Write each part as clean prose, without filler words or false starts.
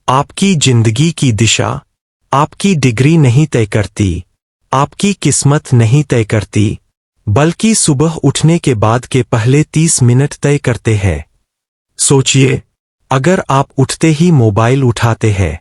आपकी जिंदगी की दिशा आपकी डिग्री नहीं तय करती, आपकी किस्मत नहीं तय करती, बल्कि सुबह उठने के बाद के पहले 30 मिनट तय करते हैं। सोचिए, अगर आप उठते ही मोबाइल उठाते हैं,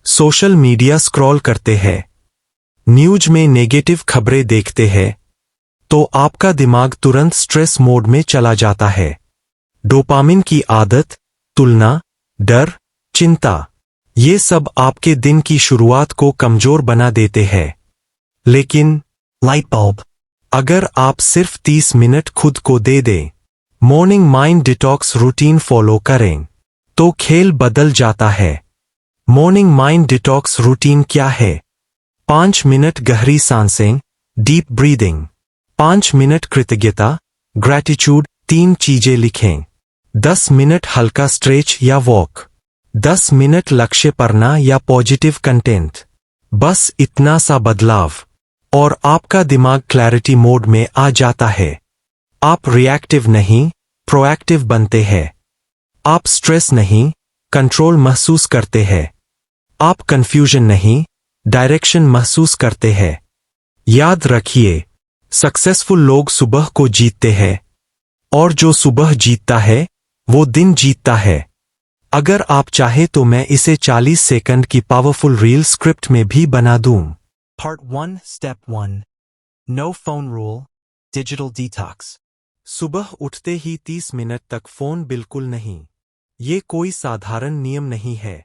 सोशल मीडिया स्क्रॉल करते हैं, न्यूज में नेगेटिव खबरें देखते हैं, तो आपका दिमाग तुरंत स्ट्रेस मोड में चला जाता है। डोपामिन की आदत, तुलना, डर, चिंता, ये सब आपके दिन की शुरुआत को कमजोर बना देते हैं। लेकिन लाइट बल्ब, अगर आप सिर्फ 30 मिनट खुद को दे दें, morning mind detox routine follow करें, तो खेल बदल जाता है। मॉर्निंग माइंड डिटॉक्स रूटीन क्या है? 5 मिनट गहरी सांसें, डीप ब्रीदिंग, 5 मिनट कृतज्ञता, ग्रैटिट्यूड, 3 चीजें लिखें, 10 मिनट हल्का स्ट्रेच या वॉक, 10 मिनट लक्ष्य पढ़ना या पॉजिटिव कंटेंट। बस इतना सा बदलाव और आपका दिमाग क्लैरिटी मोड में आ जाता है। आप रिएक्टिव नहीं, प्रोएक्टिव बनते हैं। आप स्ट्रेस नहीं, कंट्रोल महसूस करते हैं। आप कंफ्यूजन नहीं, डायरेक्शन महसूस करते हैं। याद रखिए, सक्सेसफुल लोग सुबह को जीतते हैं, और जो सुबह जीतता है वो दिन जीतता है। अगर आप चाहे तो मैं इसे 40 सेकंड की पावरफुल रील स्क्रिप्ट में भी बना दूं। Part 1 Step 1 No Phone Rule Digital Detox। सुबह उठते ही 30 मिनट तक फोन बिल्कुल नहीं। ये कोई साधारण नियम नहीं है।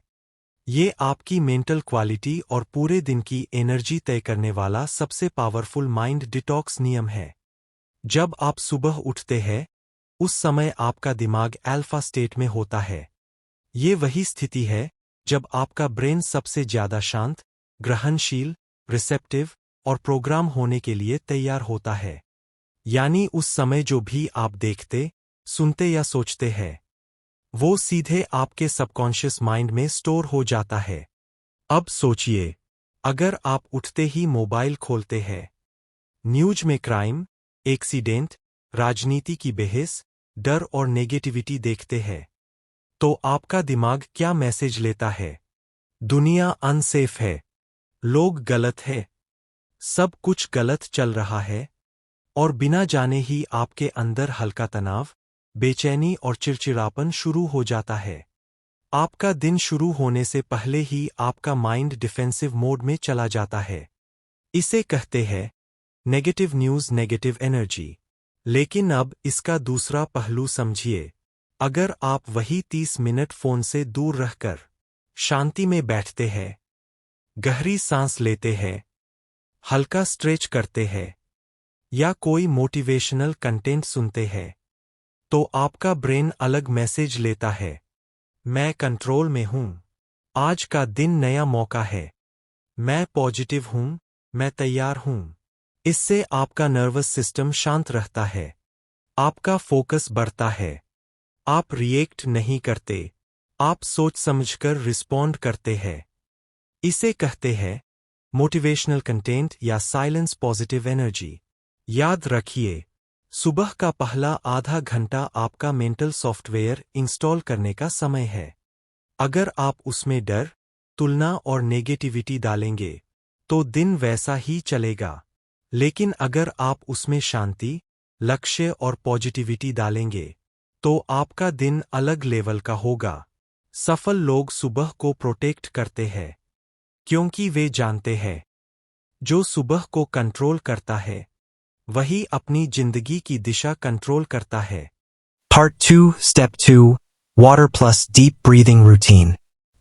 ये आपकी मेंटल क्वालिटी और पूरे दिन की एनर्जी तय करने वाला सबसे पावरफुल माइंड डिटॉक्स नियम है। जब आप सुबह उठते हैं, उस समय आपका दिमाग अल्फा स्टेट में होता है। ये वही स्थिति है जब आपका ब्रेन सबसे ज्यादा शांत, ग्रहणशील, रिसेप्टिव और प्रोग्राम होने के लिए तैयार होता है। यानी उस समय जो भी आप देखते, सुनते या सोचते हैं, वो सीधे आपके सबकॉन्शियस माइंड में स्टोर हो जाता है। अब सोचिए, अगर आप उठते ही मोबाइल खोलते हैं, न्यूज में क्राइम, एक्सीडेंट, राजनीति की बहस, डर और नेगेटिविटी देखते हैं, तो आपका दिमाग क्या मैसेज लेता है? दुनिया अनसेफ है, लोग गलत है, सब कुछ गलत चल रहा है, और बिना जाने ही आपके अंदर हल्का तनाव, बेचैनी और चिड़चिड़ापन शुरू हो जाता है। आपका दिन शुरू होने से पहले ही आपका माइंड डिफेंसिव मोड में चला जाता है। इसे कहते हैं नेगेटिव न्यूज, नेगेटिव एनर्जी। लेकिन अब इसका दूसरा पहलू समझिए। अगर आप वही 30 मिनट फोन से दूर रहकर शांति में बैठते हैं, गहरी सांस लेते हैं, हल्का स्ट्रेच करते हैं, या कोई मोटिवेशनल कंटेंट सुनते हैं, तो आपका ब्रेन अलग मैसेज लेता है। मैं कंट्रोल में हूं, आज का दिन नया मौका है, मैं पॉजिटिव हूं, मैं तैयार हूं। इससे आपका नर्वस सिस्टम शांत रहता है, आपका फोकस बढ़ता है। आप रिएक्ट नहीं करते, आप सोच समझकर रिस्पॉन्ड करते हैं। इसे कहते हैं मोटिवेशनल कंटेंट या साइलेंस पॉजिटिव एनर्जी। याद रखिए, सुबह का पहला आधा घंटा आपका मेंटल सॉफ्टवेयर इंस्टॉल करने का समय है। अगर आप उसमें डर, तुलना और नेगेटिविटी डालेंगे, तो दिन वैसा ही चलेगा। लेकिन अगर आप उसमें शांति, लक्ष्य और पॉजिटिविटी डालेंगे, तो आपका दिन अलग लेवल का होगा। सफल लोग सुबह को प्रोटेक्ट करते हैं, क्योंकि वे जानते हैं, जो सुबह को कंट्रोल करता है, वही अपनी जिंदगी की दिशा कंट्रोल करता है। Part 2 Step 2 Water plus Deep Breathing Routine।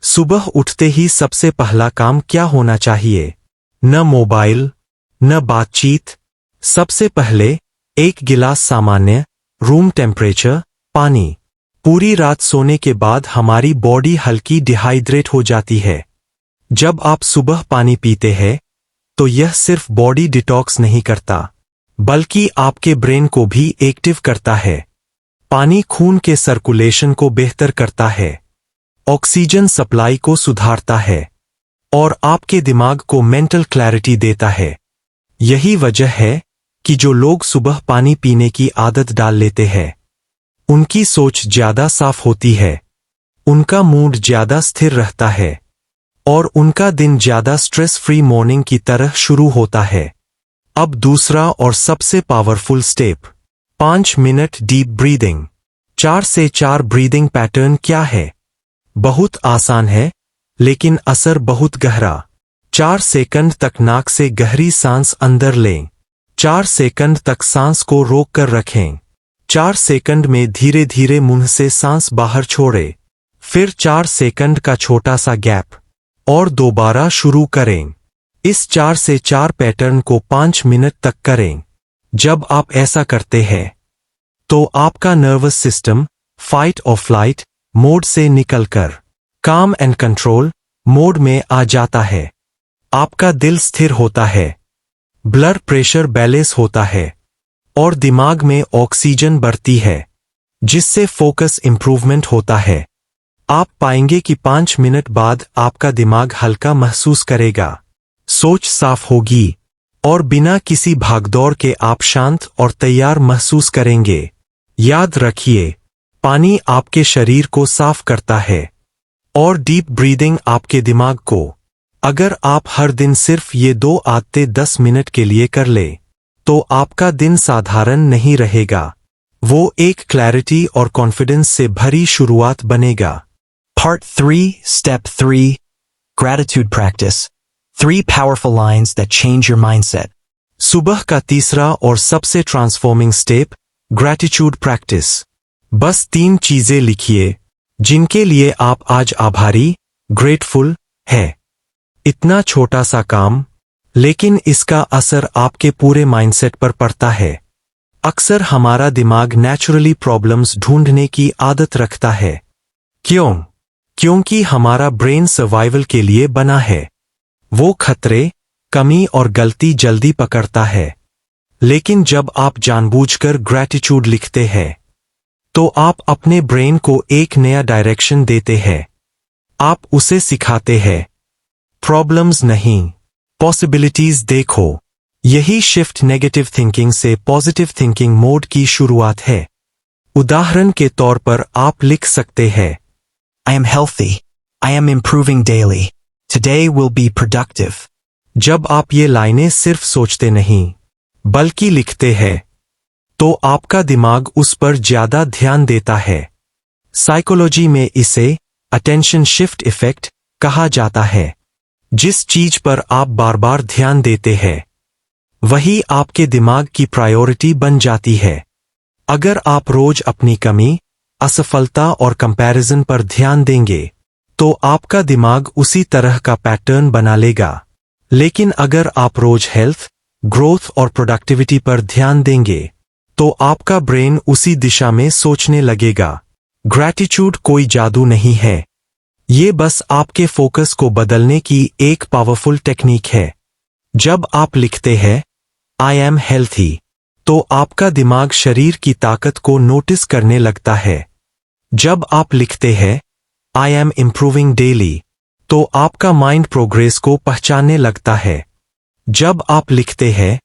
सुबह उठते ही सबसे पहला काम क्या होना चाहिए? न मोबाइल, न बातचीत। सबसे पहले एक गिलास सामान्य, रूम टेम्परेचर पानी। पूरी रात सोने के बाद हमारी बॉडी हल्की डिहाइड्रेट हो जाती है। जब आप सुबह पानी पीते हैं, तो यह सिर्फ बॉडी डिटॉक्स नहीं करता, बल्कि आपके ब्रेन को भी एक्टिव करता है। पानी खून के सर्कुलेशन को बेहतर करता है, ऑक्सीजन सप्लाई को सुधारता है, और आपके दिमाग को मेंटल क्लैरिटी देता है। यही वजह है कि जो लोग सुबह पानी पीने की आदत डाल लेते हैं, उनकी सोच ज्यादा साफ होती है, उनका मूड ज्यादा स्थिर रहता है और उनका दिन ज्यादा स्ट्रेस फ्री मॉर्निंग की तरह शुरू होता है। अब दूसरा और सबसे powerful step, 5 minute deep breathing. 4 से 4 ब्रीदिंग पैटर्न क्या है? बहुत आसान है, लेकिन असर बहुत गहरा। 4 सेकंड तक नाक से गहरी सांस अंदर लें। 4 सेकंड तक सांस को रोक कर रखें। 4 सेकंड में धीरे धीरे मुंह से सांस बाहर छोड़ें। फिर 4 सेकंड का छोटा सा गैप और दोबारा शुरू करें। इस 4 से 4 पैटर्न को 5 मिनट तक करें। जब आप ऐसा करते हैं तो आपका नर्वस सिस्टम फाइट और फ्लाइट मोड से निकलकर काम एंड कंट्रोल मोड में आ जाता है। आपका दिल स्थिर होता है, ब्लड प्रेशर बैलेंस होता है और दिमाग में ऑक्सीजन बढ़ती है, जिससे फोकस इंप्रूवमेंट होता है। आप पाएंगे कि 5 मिनट बाद आपका दिमाग हल्का महसूस करेगा, सोच साफ होगी और बिना किसी भागदौड़ के आप शांत और तैयार महसूस करेंगे। याद रखिए, पानी आपके शरीर को साफ करता है और डीप ब्रीदिंग आपके दिमाग को। अगर आप हर दिन सिर्फ ये 2 आदतें 10 मिनट के लिए कर ले, तो आपका दिन साधारण नहीं रहेगा। वो एक क्लैरिटी और कॉन्फिडेंस से भरी शुरुआत बनेगा। Part 3, Step 3, Gratitude Practice. 3 powerful lines that change your mindset. सुबह का तीसरा और सबसे ट्रांसफॉर्मिंग स्टेप, ग्रैटिट्यूड प्रैक्टिस। बस 3 चीजें लिखिए जिनके लिए आप आज आभारी, ग्रेटफुल है। इतना छोटा सा काम, लेकिन इसका असर आपके पूरे माइंडसेट पर पड़ता है। अक्सर हमारा दिमाग नेचुरली प्रॉब्लम्स ढूंढने की आदत रखता है। क्यों? क्योंकि हमारा ब्रेन सर्वाइवल के लिए बना है। वो खतरे, कमी और गलती जल्दी पकड़ता है। लेकिन जब आप जानबूझकर ग्रैटिट्यूड लिखते हैं, तो आप अपने ब्रेन को एक नया डायरेक्शन देते हैं। आप उसे सिखाते हैं, प्रॉब्लम्स नहीं, पॉसिबिलिटीज देखो। यही शिफ्ट नेगेटिव थिंकिंग से पॉजिटिव थिंकिंग मोड की शुरुआत है। उदाहरण के तौर पर आप लिख सकते हैं, I am healthy. I am improving daily. Today will be productive. जब आप ये लाइनें सिर्फ सोचते नहीं, बल्कि लिखते हैं, तो आपका दिमाग उस पर ज्यादा ध्यान देता है। साइकोलॉजी में इसे अटेंशन शिफ्ट इफेक्ट कहा जाता है। जिस चीज पर आप बार बार ध्यान देते हैं, वही आपके दिमाग की प्रायोरिटी बन जाती है। अगर आप रोज अपनी कमी, असफलता और कंपैरिजन पर ध्यान देंगे, तो आपका दिमाग उसी तरह का पैटर्न बना लेगा। लेकिन अगर आप रोज हेल्थ, ग्रोथ और प्रोडक्टिविटी पर ध्यान देंगे, तो आपका ब्रेन उसी दिशा में सोचने लगेगा। ग्रैटिट्यूड कोई जादू नहीं है, ये बस आपके फोकस को बदलने की एक पावरफुल टेक्निक है। जब आप लिखते हैं, आई एम हेल्थी, तो आपका दिमाग शरीर की ताकत को नोटिस करने लगता है। जब आप लिखते हैं, आई एम इम्प्रूविंग डेली, तो आपका माइंड प्रोग्रेस को पहचानने लगता है। जब आप लिखते हैं,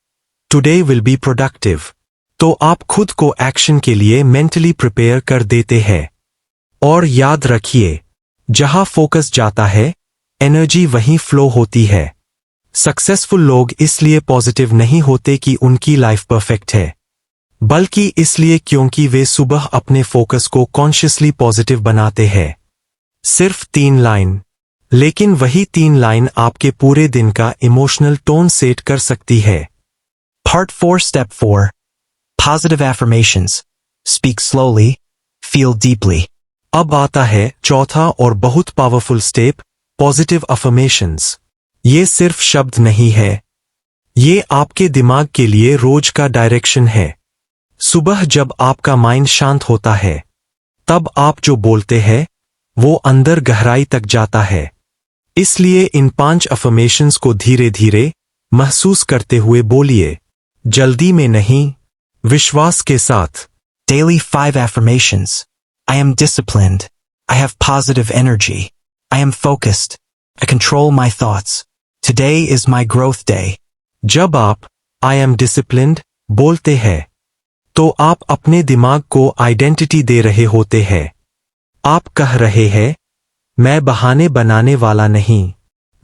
टुडे विल बी प्रोडक्टिव, तो आप खुद को एक्शन के लिए मेंटली प्रिपेयर कर देते हैं। और याद रखिए, जहां फोकस जाता है, एनर्जी वहीं फ्लो होती है। सक्सेसफुल लोग इसलिए पॉजिटिव नहीं होते कि उनकी लाइफ परफेक्ट है, बल्कि इसलिए क्योंकि वे सुबह अपने फोकस को कॉन्शियसली पॉजिटिव बनाते हैं। सिर्फ 3 लाइन, लेकिन वही 3 लाइन आपके पूरे दिन का इमोशनल टोन सेट कर सकती है। Part 4, Step 4, Positive Affirmations. Speak slowly, feel deeply. अब आता है चौथा और बहुत पावरफुल स्टेप, पॉजिटिव अफर्मेशंस। ये सिर्फ शब्द नहीं है, ये आपके दिमाग के लिए रोज का डायरेक्शन है। सुबह जब आपका माइंड शांत होता है, तब आप जो बोलते हैं, वो अंदर गहराई तक जाता है। इसलिए इन 5 अफर्मेशंस को धीरे धीरे महसूस करते हुए बोलिए, जल्दी में नहीं, विश्वास के साथ। Daily 5 affirmations. I am disciplined. I have positive energy. I am focused. I control my thoughts. Today is my growth day. जब आप I am disciplined बोलते हैं, तो आप अपने दिमाग को आइडेंटिटी दे रहे होते हैं। आप कह रहे हैं, मैं बहाने बनाने वाला नहीं,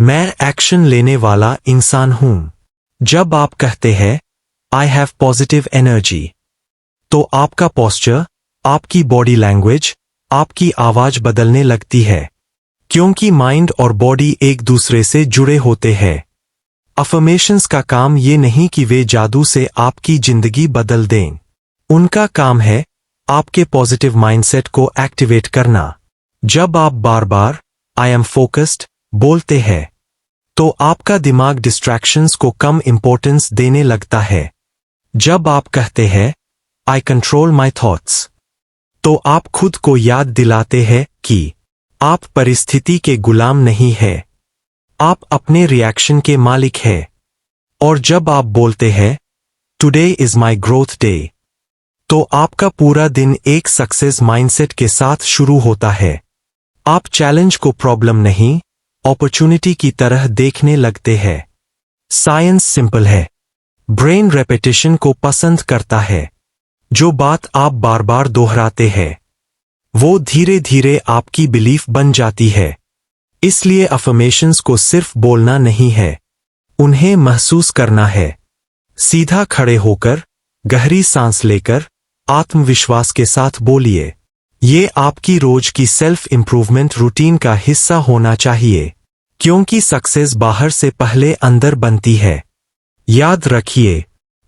मैं एक्शन लेने वाला इंसान हूं। जब आप कहते हैं, आई हैव पॉजिटिव एनर्जी, तो आपका पोस्चर, आपकी बॉडी लैंग्वेज, आपकी आवाज बदलने लगती है, क्योंकि माइंड और बॉडी एक दूसरे से जुड़े होते हैं। अफर्मेशंस का काम ये नहीं कि वे जादू से आपकी जिंदगी बदल दें। उनका काम है आपके पॉजिटिव माइंडसेट को एक्टिवेट करना। जब आप बार बार आई एम फोकस्ड बोलते हैं, तो आपका दिमाग डिस्ट्रैक्शंस को कम इंपॉर्टेंस देने लगता है। जब आप कहते हैं, आई कंट्रोल माई थॉट्स, तो आप खुद को याद दिलाते हैं कि आप परिस्थिति के गुलाम नहीं हैं, आप अपने रिएक्शन के मालिक हैं। और जब आप बोलते हैं, today is my growth day, तो आपका पूरा दिन एक सक्सेस माइंडसेट के साथ शुरू होता है। आप चैलेंज को प्रॉब्लम नहीं, अपॉर्चुनिटी की तरह देखने लगते हैं। साइंस सिंपल है, ब्रेन रेपिटेशन को पसंद करता है। जो बात आप बार बार दोहराते हैं, वो धीरे धीरे आपकी बिलीफ बन जाती है। इसलिए अफर्मेशंस को सिर्फ बोलना नहीं है, उन्हें महसूस करना है। सीधा खड़े होकर, गहरी सांस लेकर, आत्मविश्वास के साथ बोलिए। ये आपकी रोज की सेल्फ इंप्रूवमेंट रूटीन का हिस्सा होना चाहिए, क्योंकि सक्सेस बाहर से पहले अंदर बनती है। याद रखिए,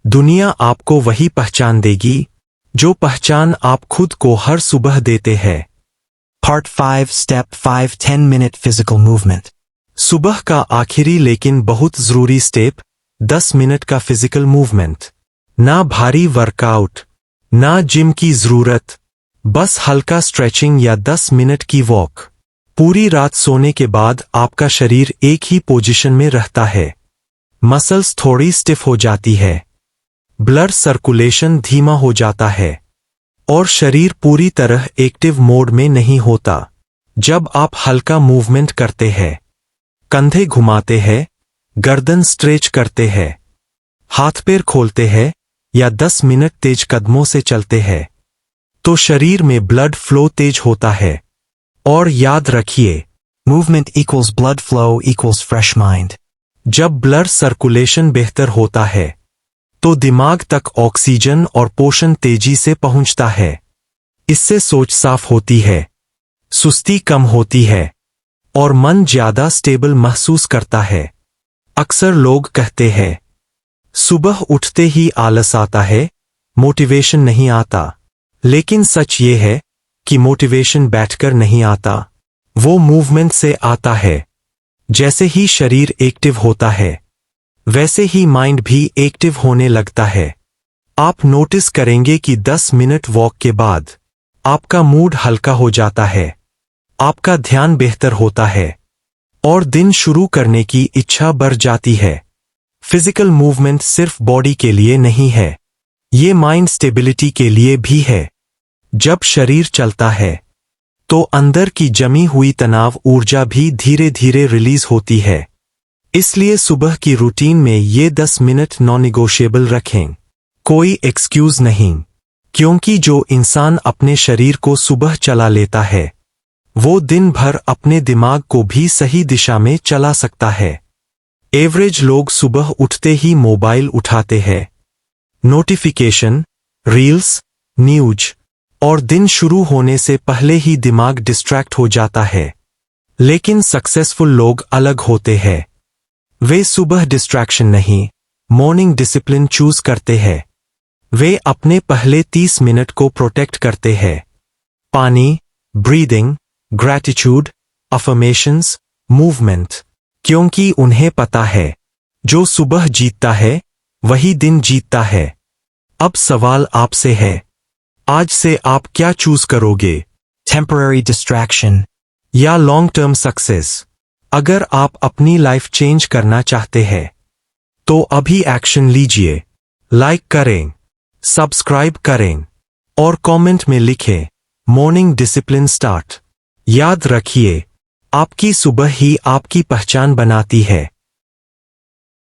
दुनिया आपको वही पहचान देगी जो पहचान आप खुद को हर सुबह देते हैं। Part 5 Step 5 10-minute physical movement. सुबह का आखिरी लेकिन बहुत जरूरी स्टेप, 10 मिनट का फिजिकल मूवमेंट। ना भारी वर्कआउट, ना जिम की जरूरत, बस हल्का स्ट्रेचिंग या 10 मिनट की वॉक। पूरी रात सोने के बाद आपका शरीर एक ही पोजीशन में रहता है। मसल्स थोड़ी स्टिफ हो जाती है, ब्लड सर्कुलेशन धीमा हो जाता है, और शरीर पूरी तरह एक्टिव मोड में नहीं होता। जब आप हल्का मूवमेंट करते हैं, कंधे घुमाते हैं, गर्दन स्ट्रेच करते हैं, हाथ पैर खोलते हैं या 10 मिनट तेज कदमों से चलते हैं, तो शरीर में ब्लड फ्लो तेज होता है। और याद रखिए, Movement equals blood flow equals fresh mind. जब ब्लड सर्कुलेशन बेहतर होता है, तो दिमाग तक ऑक्सीजन और पोषण तेजी से पहुंचता है। इससे सोच साफ होती है, सुस्ती कम होती है, और मन ज्यादा स्टेबल महसूस करता है। अक्सर लोग कहते हैं, सुबह उठते ही आलस आता है, मोटिवेशन नहीं आता। लेकिन सच ये है कि मोटिवेशन बैठकर नहीं आता, वो मूवमेंट से आता है। जैसे ही शरीर एक्टिव होता है, वैसे ही माइंड भी एक्टिव होने लगता है। आप नोटिस करेंगे कि 10 मिनट वॉक के बाद आपका मूड हल्का हो जाता है, आपका ध्यान बेहतर होता है, और दिन शुरू करने की इच्छा बढ़ जाती है। फिजिकल मूवमेंट सिर्फ बॉडी के लिए नहीं है, ये माइंड स्टेबिलिटी के लिए भी है। जब शरीर चलता है, तो अंदर की जमी हुई तनाव ऊर्जा भी धीरे धीरे रिलीज होती है। इसलिए सुबह की रूटीन में ये 10 मिनट नॉन निगोशिएबल रखें। कोई एक्सक्यूज नहीं, क्योंकि जो इंसान अपने शरीर को सुबह चला लेता है, वो दिन भर अपने दिमाग को भी सही दिशा में चला सकता है। एवरेज लोग सुबह उठते ही मोबाइल उठाते हैं, नोटिफिकेशन, रील्स, न्यूज, और दिन शुरू होने से पहले ही दिमाग डिस्ट्रैक्ट हो जाता है। लेकिन सक्सेसफुल लोग अलग होते हैं। वे सुबह डिस्ट्रैक्शन नहीं, मॉर्निंग डिसिप्लिन चूज करते हैं। वे अपने पहले 30 मिनट को प्रोटेक्ट करते हैं। पानी, ब्रीदिंग, ग्रैटिट्यूड, अफर्मेशंस, मूवमेंट, क्योंकि उन्हें पता है, जो सुबह जीतता है, वही दिन जीतता है। अब सवाल आपसे है, आज से आप क्या चूज करोगे? Temporary distraction. या लॉन्ग टर्म सक्सेस? अगर आप अपनी लाइफ चेंज करना चाहते हैं, तो अभी एक्शन लीजिए। लाइक करें, सब्सक्राइब करें, और कमेंट में लिखें, मॉर्निंग डिसिप्लिन स्टार्ट। याद रखिए, आपकी सुबह ही आपकी पहचान बनाती है।